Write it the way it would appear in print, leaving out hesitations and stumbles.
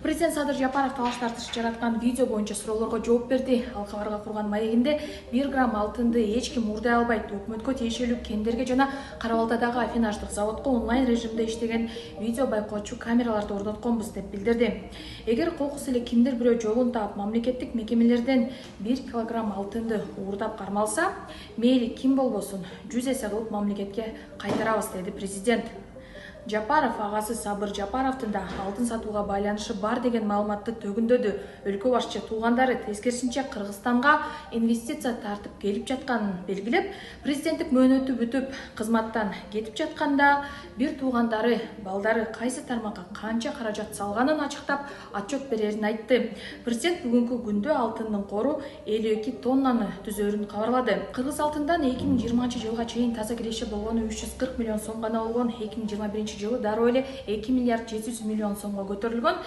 Президент Садыр Жапаров талаш тартыш жараткан видео боюнча суроолорго жооп берди. Ал кабарга курган маегинде 1 грамм алтынды эч ким уурдай албайт. Өкмөткө тиешелүү кендерге жана Кара Балтадагы аффинаждык заводко онлайн режимде иштеген видео байкоочу камераларды орнотконбуз деп билдирди. Эгер кокус эле кимдир бирөө жолун таап мамлекеттик мекемелерден 1 килограмм алтынды уурдап кармалса, мейли ким болбосун 100 эсе кылып мамлекетке кайтарабыз, деди президент. Жапаров агасы Сабыр Жапаровдун да алтын сатууга байланышы бар деген маалыматты төгүндөдү. Өлкө башчы туугандары тескерисинче Кыргызстанга инвестиция тартып келип жатканын белгилеп, президенттик мөөнөтү бүтүп кызматтан кетип жатканда бир туугандары балдары кайсы тармакка канча каражат салганын ачыктап отчет берерин айтты. Президент бүгүнкү күндө алтындын кору 52 тоннаны түзөрүн кабарлады. Кыргыз алтындан 2020 жылга чейин таза киреше болгону 340 миллион сом гана болгон, 2021 жылы дароо эле 2 миллиард 700 миллион сомго көтөрүлгөн.